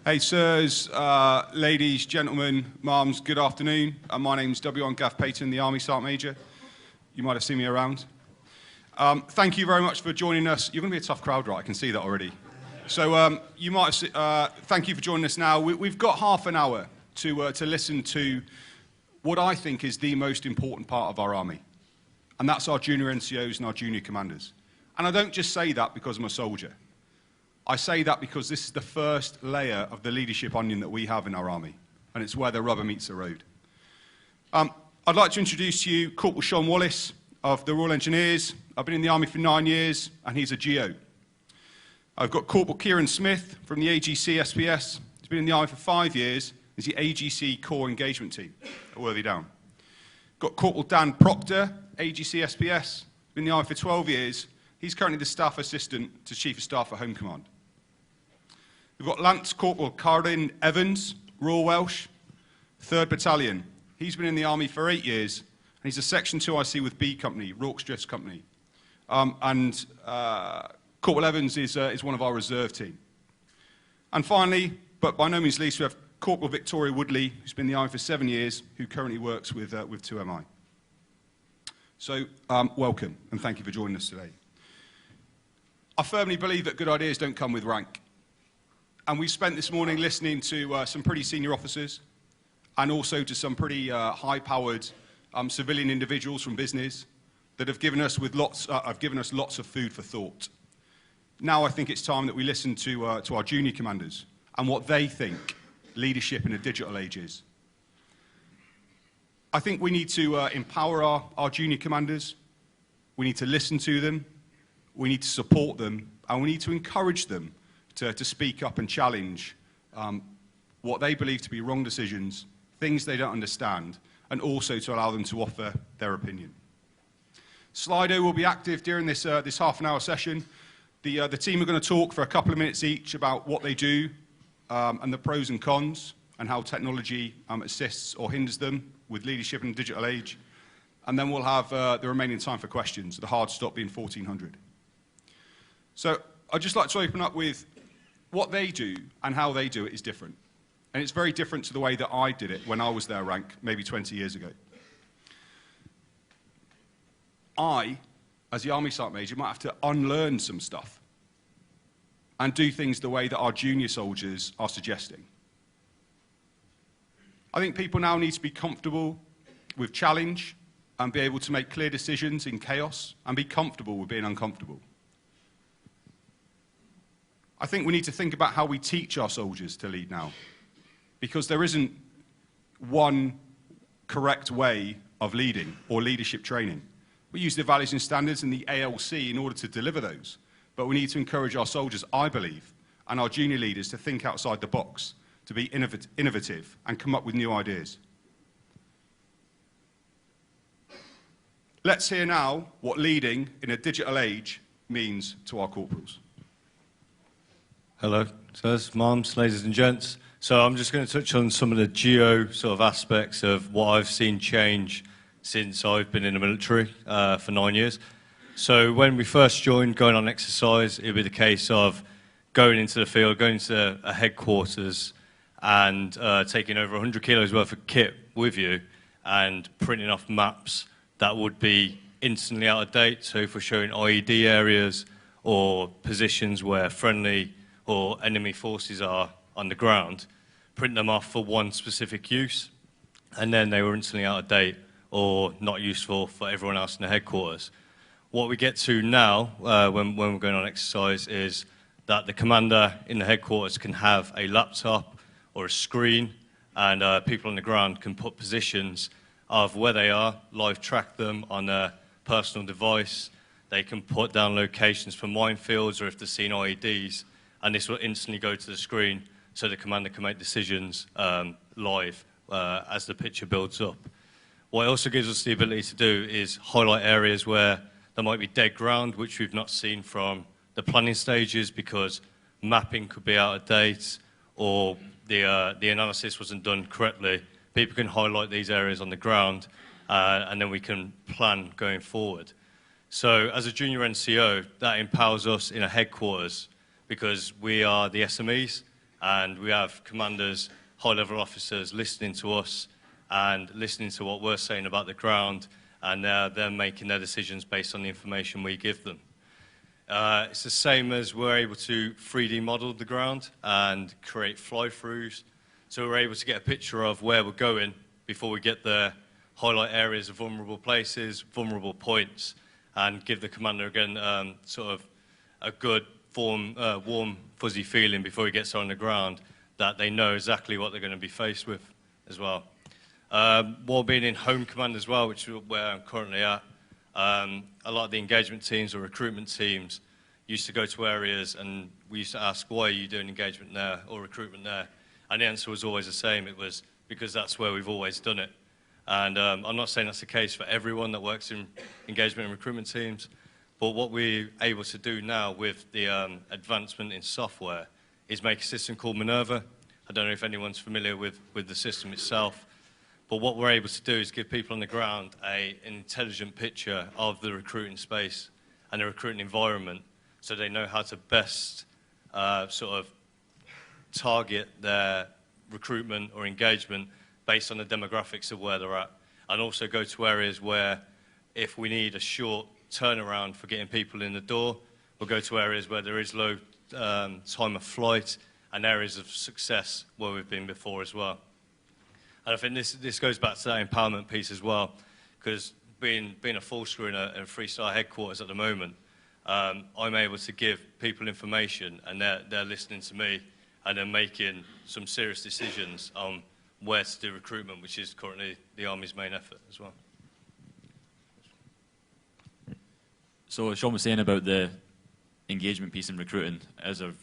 Hey sirs, ladies, gentlemen, mums, good afternoon. My name's W1 Gav Payton, the Army Sergeant Major. You might have seen me around. Thank you very much for joining us. You're going to be a tough crowd, right? I can see that already. So thank you for joining us now. We've got half an hour to listen to what I think is the most important part of our Army, and that's our junior NCOs and our junior commanders. And I don't just say that because I'm a soldier. I say that because this is the first layer of the leadership onion that we have in our Army, and it's where the rubber meets the road. I'd like to introduce to you Corporal Sean Wallace of the Royal Engineers. I've been in the Army for 9 years, and he's a GO. I've got Corporal Kieran Smith from the AGC SPS. He's been in the Army for 5 years. He's the AGC Core Engagement Team at Worthy Down. Got Corporal Dan Proctor, AGC SPS. Been in the Army for 12 years. He's currently the Staff Assistant to Chief of Staff at Home Command. We've got Lance Corporal Carden Evans, Royal Welsh, 3rd Battalion. He's been in the Army for 8 years, and he's a Section 2 IC with B Company, Rorke's Drift Company. Corporal Evans is one of our reserve team. And finally, but by no means least, we have Corporal Victoria Woodley, who's been in the Army for 7 years, who currently works with 2MI. So, welcome, and thank you for joining us today. I firmly believe that good ideas don't come with rank. And we've spent this morning listening to some pretty senior officers and also to some pretty high-powered civilian individuals from business that have given us lots of food for thought. Now I think it's time that we listen to our junior commanders and what they think leadership in a digital age is. I think we need to empower our junior commanders. We need to listen to them. We need to support them, and we need to encourage them to speak up and challenge what they believe to be wrong decisions, things they don't understand, and also to allow them to offer their opinion. Slido will be active during this half an hour session. The team are going to talk for a couple of minutes each about what they do and the pros and cons and how technology assists or hinders them with leadership in the digital age. And then we'll have the remaining time for questions, the hard stop being 1400. So I'd just like to open up with what they do and how they do it is different. And it's very different to the way that I did it when I was their rank, maybe 20 years ago. I, as the Army Sergeant Major, might have to unlearn some stuff and do things the way that our junior soldiers are suggesting. I think people now need to be comfortable with challenge and be able to make clear decisions in chaos and be comfortable with being uncomfortable. I think we need to think about how we teach our soldiers to lead now, because there isn't one correct way of leading or leadership training. We use the values and standards and the ALC in order to deliver those, but we need to encourage our soldiers, I believe, and our junior leaders to think outside the box, to be innovative and come up with new ideas. Let's hear now what leading in a digital age means to our corporals. Hello, sirs, mums, ladies and gents. So I'm just going to touch on some of the geo sort of aspects of what I've seen change since I've been in the military for 9 years. So when we first joined, going on exercise, it would be the case of going into the field, going to a headquarters and taking over 100 kilos worth of kit with you and printing off maps that would be instantly out of date. So if we're showing IED areas or positions where friendly or enemy forces are on the ground, print them off for one specific use, and then they were instantly out of date or not useful for everyone else in the headquarters. What we get to now, when we're going on exercise, is that the commander in the headquarters can have a laptop or a screen, and people on the ground can put positions of where they are, live track them on a personal device. They can put down locations for minefields or if they're seeing IEDs, and this will instantly go to the screen so the commander can make decisions live as the picture builds up. What it also gives us the ability to do is highlight areas where there might be dead ground, which we've not seen from the planning stages because mapping could be out of date or the analysis wasn't done correctly. People can highlight these areas on the ground and then we can plan going forward. So as a junior NCO, that empowers us in a headquarters because we are the SMEs and we have commanders, high-level officers listening to us and listening to what we're saying about the ground, and they're making their decisions based on the information we give them. It's the same as we're able to 3D model the ground and create fly-throughs, so we're able to get a picture of where we're going before we get there, highlight areas of vulnerable places, vulnerable points, and give the commander, again, sort of a good, warm, fuzzy feeling before he gets on the ground that they know exactly what they're going to be faced with as well. While being in home command as well, which is where I'm currently at, a lot of the engagement teams or recruitment teams used to go to areas and we used to ask, why are you doing engagement there or recruitment there? And the answer was always the same. It was because that's where we've always done it. And I'm not saying that's the case for everyone that works in engagement and recruitment teams, but what we're able to do now with the advancement in software is make a system called Minerva. I don't know if anyone's familiar with the system itself, but what we're able to do is give people on the ground an intelligent picture of the recruiting space and the recruiting environment so they know how to best sort of target their recruitment or engagement based on the demographics of where they're at, and also go to areas where if we need a short turnaround for getting people in the door, we'll go to areas where there is low time of flight and areas of success where we've been before as well. And I think this goes back to that empowerment piece as well, because being a full screw in a three-star headquarters at the moment, I'm able to give people information and they're listening to me and they're making some serious decisions on where to do recruitment, which is currently the Army's main effort as well. So as Sean was saying about the engagement piece in recruiting, as a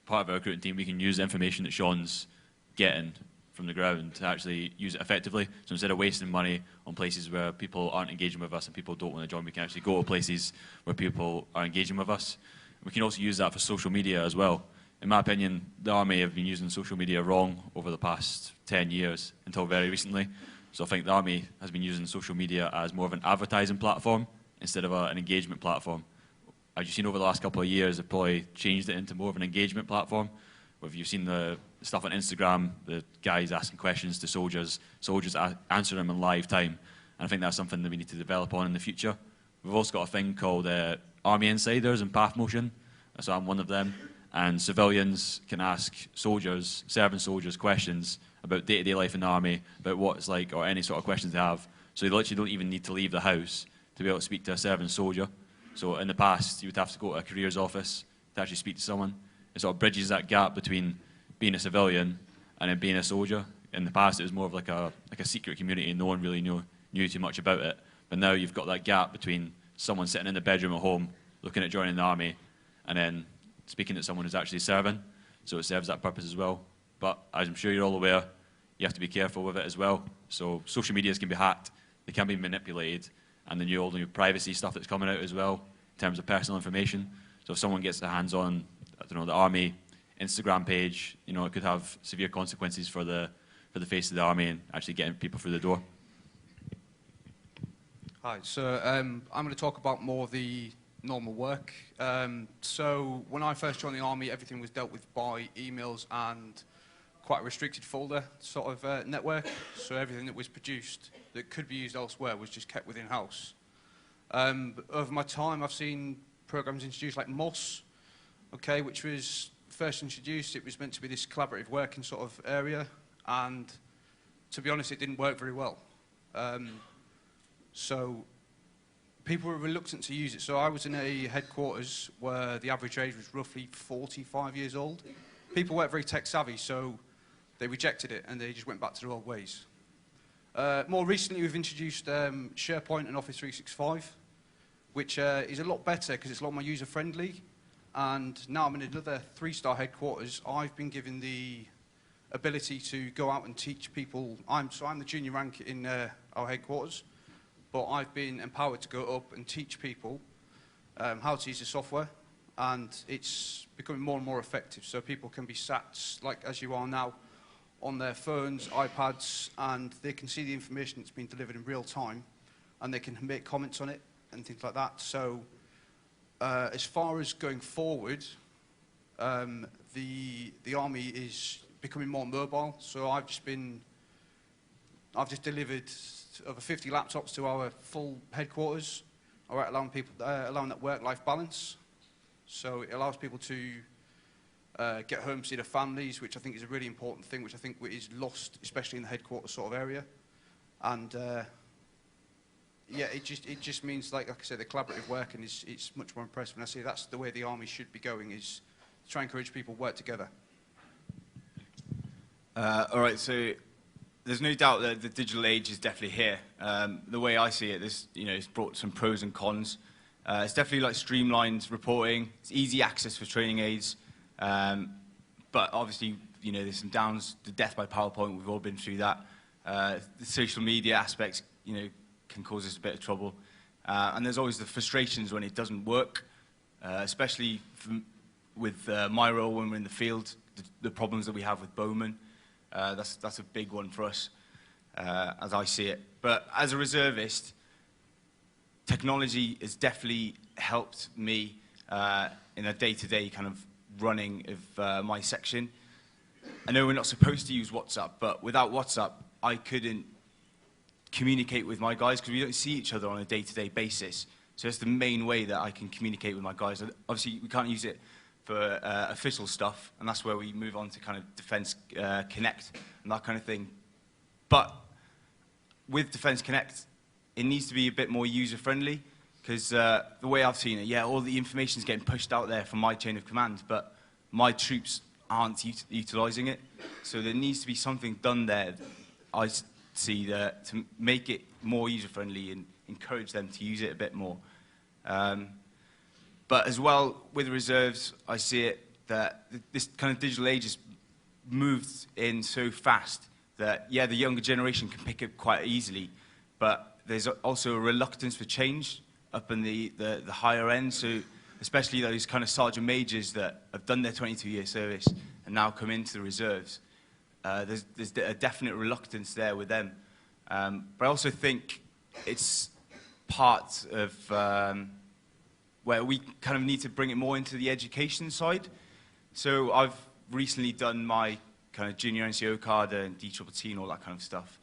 part of our recruiting team, we can use the information that Sean's getting from the ground to actually use it effectively. So instead of wasting money on places where people aren't engaging with us and people don't want to join, we can actually go to places where people are engaging with us. We can also use that for social media as well. In my opinion, the Army have been using social media wrong over the past 10 years until very recently. So I think the Army has been using social media as more of an advertising platform instead of an engagement platform. As you've seen over the last couple of years, they've probably changed it into more of an engagement platform. Where you've seen the stuff on Instagram, the guys asking questions to soldiers, soldiers answering them in live time. And I think that's something that we need to develop on in the future. We've also got a thing called Army Insiders and Path Motion. So I'm one of them. And civilians can ask soldiers, serving soldiers, questions about day-to-day life in the Army, about what it's like, or any sort of questions they have. So they literally don't even need to leave the house to be able to speak to a serving soldier. So in the past, you would have to go to a careers office to actually speak to someone. It sort of bridges that gap between being a civilian and then being a soldier. In the past, it was more of like a secret community, and no one really knew too much about it. But now you've got that gap between someone sitting in the bedroom at home, looking at joining the Army, and then speaking to someone who's actually serving. So it serves that purpose as well. But as I'm sure you're all aware, you have to be careful with it as well. So social medias can be hacked, they can be manipulated, and then all the new privacy stuff that's coming out as well in terms of personal information. So if someone gets their hands on, I don't know, the Army Instagram page, you know, it could have severe consequences for the face of the Army and actually getting people through the door. Hi, so I'm going to talk about more of the normal work. So when I first joined the Army, everything was dealt with by emails and quite a restricted folder sort of network. So everything that was produced that could be used elsewhere was just kept within house. Over my time, I've seen programs introduced like MOS, okay, which was first introduced. It was meant to be this collaborative working sort of area, and to be honest, it didn't work very well. So people were reluctant to use it. So I was in a headquarters where the average age was roughly 45 years old. People weren't very tech savvy, so they rejected it and they just went back to their old ways. More recently, we've introduced SharePoint and Office 365, which is a lot better because it's a lot more user-friendly. And now I'm in another 3-star headquarters. I've been given the ability to go out and teach people. I'm the junior rank in our headquarters, but I've been empowered to go up and teach people how to use the software, and it's becoming more and more effective. So people can be sat, like as you are now, on their phones, iPads, and they can see the information that's been delivered in real time, and they can make comments on it and things like that. So as far as going forward, the army is becoming more mobile. So I've just delivered over 50 laptops to our full headquarters, allowing that work-life balance. So it allows people to get home, see their families, which I think is a really important thing, which I think is lost, especially in the headquarters sort of area. And yeah, it just means, like I said, the collaborative working it's much more impressive. And I say that's the way the army should be going, is to try and encourage people to work together. All right, so there's no doubt that the digital age is definitely here. The way I see it, it's brought some pros and cons. It's definitely like streamlined reporting. It's easy access for training aids. But obviously, there's some downs. The death by PowerPoint, we've all been through that. The social media aspects, can cause us a bit of trouble. And there's always the frustrations when it doesn't work, especially with my role when we're in the field, the problems that we have with Bowman. That's a big one for us, as I see it. But as a reservist, technology has definitely helped me in a day-to-day kind of running of my section. I know we're not supposed to use WhatsApp, but without WhatsApp, I couldn't communicate with my guys because we don't see each other on a day-to-day basis. So it's the main way that I can communicate with my guys. Obviously, we can't use it for official stuff, and that's where we move on to kind of Defence Connect and that kind of thing. But with Defence Connect, it needs to be a bit more user-friendly, because the way I've seen it, yeah, all the information's getting pushed out there from my chain of command, but my troops aren't utilising it. So there needs to be something done there, I see, to make it more user-friendly and encourage them to use it a bit more. But as well, with reserves, I see it that this kind of digital age has moved in so fast that, yeah, the younger generation can pick it quite easily, but there's also a reluctance for change up in the higher end. So especially those kind of sergeant majors that have done their 22-year service and now come into the reserves. There's a definite reluctance there with them. But I also think it's part of where we kind of need to bring it more into the education side. So I've recently done my kind of junior NCO card and DTTT and all that kind of stuff.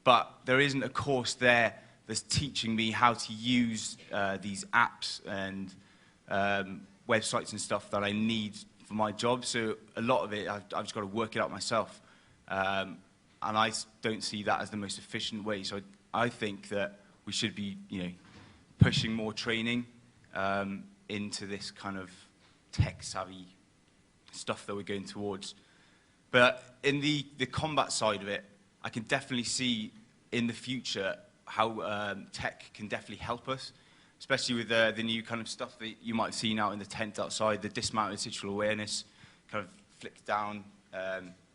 But there isn't a course there that's teaching me how to use these apps and websites and stuff that I need for my job. So a lot of it, I've just got to work it out myself. And I don't see that as the most efficient way. So I think that we should be, pushing more training into this kind of tech-savvy stuff that we're going towards. But in the combat side of it, I can definitely see in the future how tech can definitely help us, especially with the new kind of stuff that you might have seen out in the tent outside, the dismounted situational awareness, kind of flick down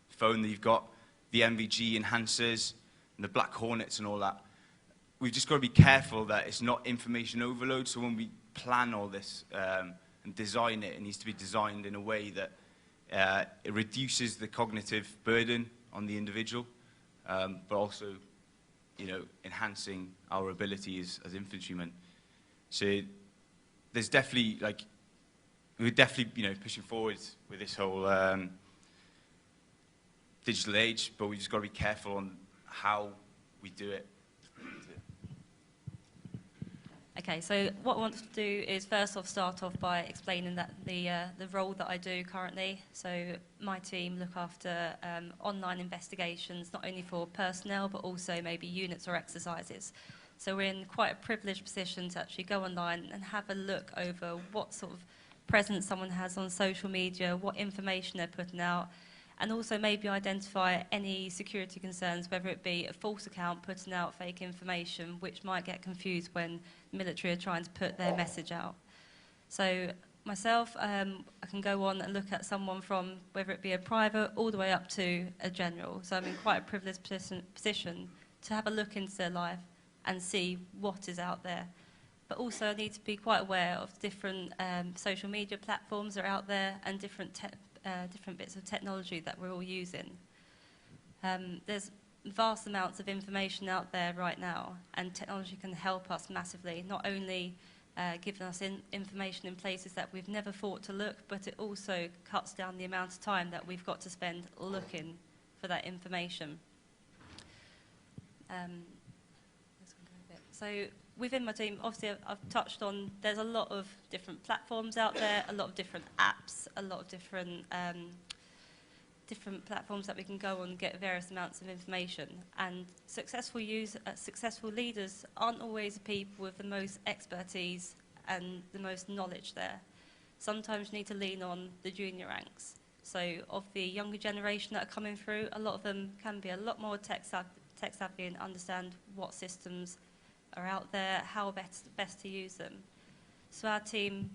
phone that you've got, the MVG enhancers, and the Black Hornets and all that. We've just got to be careful that it's not information overload, so when we plan all this and design it, it needs to be designed in a way that it reduces the cognitive burden on the individual, but also, enhancing our abilities as infantrymen. So there's definitely, we're definitely, pushing forward with this whole digital age, but we just got to be careful on how we do it. Okay, so what I want to do is first off start off by explaining that the role that I do currently. So my team look after online investigations, not only for personnel, but also maybe units or exercises. So we're in quite a privileged position to actually go online and have a look over what sort of presence someone has on social media, what information they're putting out, and also maybe identify any security concerns, whether it be a false account putting out fake information, which might get confused when the military are trying to put their message out. So myself, I can go on and look at someone from whether it be a private all the way up to a general. So I'm in quite a privileged position to have a look into their life and see what is out there. But also I need to be quite aware of different social media platforms that are out there and different bits of technology that we're all using. There's vast amounts of information out there right now, and technology can help us massively, not only giving us information in places that we've never thought to look, but it also cuts down the amount of time that we've got to spend looking for that information. So within my team, obviously I've touched on, there's a lot of different platforms out there, a lot of different apps, a lot of different platforms that we can go on and get various amounts of information. And successful leaders aren't always the people with the most expertise and the most knowledge there. Sometimes you need to lean on the junior ranks. So of the younger generation that are coming through, a lot of them can be a lot more tech savvy and understand what systems are out there, how best to use them. So our team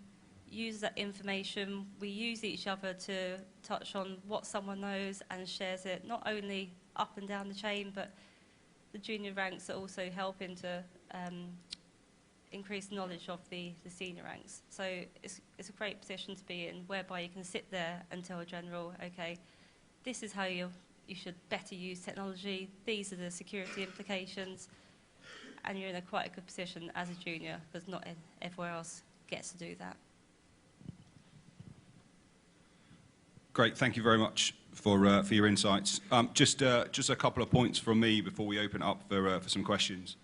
uses that information. We use each other to touch on what someone knows and shares it, not only up and down the chain, but the junior ranks are also helping to increase knowledge of the senior ranks. So it's a great position to be in, whereby you can sit there and tell a general, okay, this is how you should better use technology, these are the security implications, and you're in quite a good position as a junior, because not everywhere else gets to do that. Great, thank you very much for your insights. Just a couple of points from me before we open up for some questions.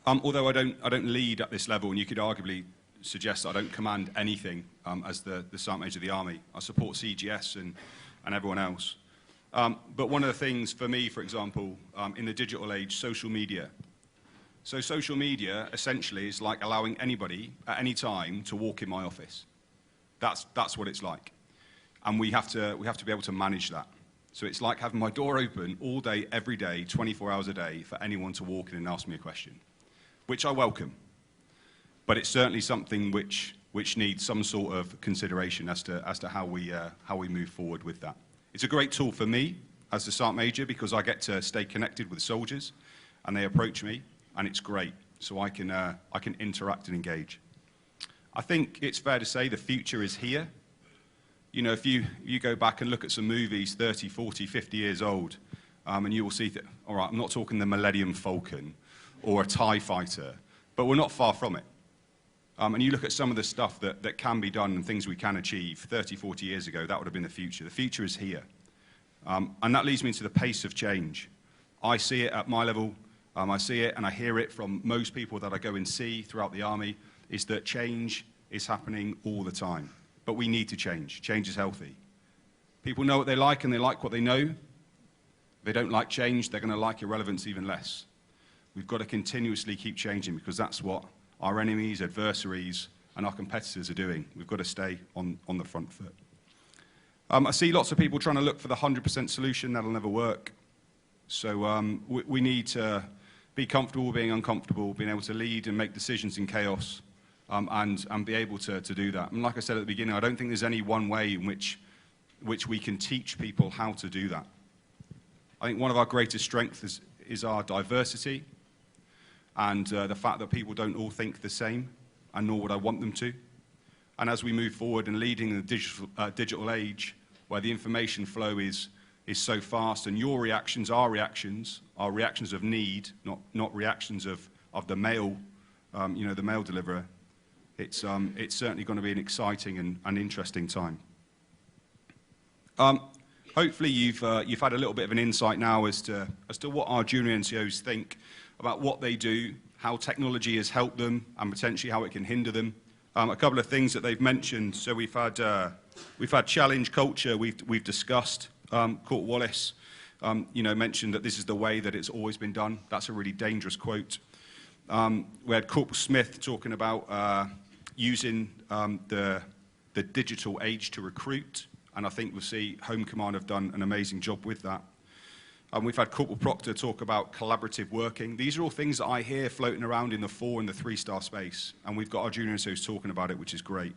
Although I don't lead at this level, and you could arguably suggest that I don't command anything as the Sergeant Major of the Army. I support CGS and everyone else. But one of the things for me, for example, in the digital age, social media. So social media essentially is like allowing anybody at any time to walk in my office. That's what it's like. And we have to be able to manage that. So it's like having my door open all day, every day, 24 hours a day for anyone to walk in and ask me a question, which I welcome. But it's certainly something which needs some sort of consideration as to how we move forward with that. It's a great tool for me as the Sergeant Major because I get to stay connected with soldiers, and they approach me, and it's great. So I can interact and engage. I think it's fair to say the future is here. You know, if you go back and look at some movies 30, 40, 50 years old, and you will see that, all right, I'm not talking the Millennium Falcon or a TIE fighter, but we're not far from it. And you look at some of the stuff that can be done and things we can achieve 30, 40 years ago, that would have been the future. The future is here. And that leads me to the pace of change. I see it at my level. I see it and I hear it from most people that I go and see throughout the Army, is that change is happening all the time. But we need to change. Change is healthy. People know what they like and they like what they know. If they don't like change, they're going to like irrelevance even less. We've got to continuously keep changing because that's what our enemies, adversaries, and our competitors are doing. We've got to stay on the front foot. I see lots of people trying to look for the 100% solution. That'll never work. So we need to be comfortable being uncomfortable, being able to lead and make decisions in chaos, and be able to do that. And like I said at the beginning, I don't think there's any one way in which we can teach people how to do that. I think one of our greatest strengths is our diversity, and the fact that people don't all think the same, and nor would I want them to. And as we move forward and leading in the digital age, where the information flow is so fast, and your reactions are reactions of need, not reactions of the mail, the mail deliverer. It's certainly going to be an exciting and interesting time. Hopefully you've had a little bit of an insight now as to what our junior NCOs think about what they do, how technology has helped them, and potentially how it can hinder them. A couple of things that they've mentioned. So we've had challenge culture. We've discussed. Court Wallace, mentioned that this is the way that it's always been done. That's a really dangerous quote. We had Corporal Smith talking about using the digital age to recruit, and I think we'll see Home Command have done an amazing job with that. We've had Corporal Proctor talk about collaborative working. These are all things that I hear floating around in the 4- and the 3-star space, and we've got our junior NCOs talking about it, which is great.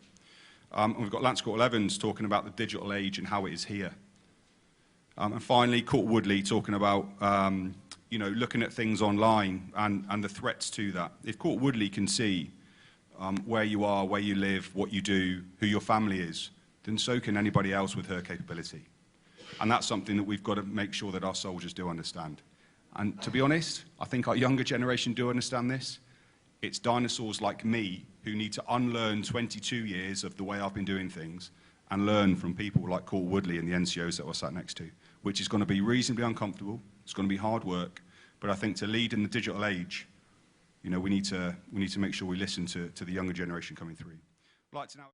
And we've got Lance Corporal Evans talking about the digital age and how it is here. And finally, Corporal Woodley talking about looking at things online and the threats to that. If Corporal Woodley can see where you are, where you live, what you do, who your family is, then so can anybody else with her capability. And that's something that we've got to make sure that our soldiers do understand. And to be honest, I think our younger generation do understand this, It's dinosaurs like me who need to unlearn 22 years of the way I've been doing things and learn from people like Cor Woodley and the NCOs that we're sat next to, which is going to be reasonably uncomfortable. It's going to be hard work. But I think to lead in the digital age, you know, we need to make sure we listen to the younger generation coming through. I'd like to now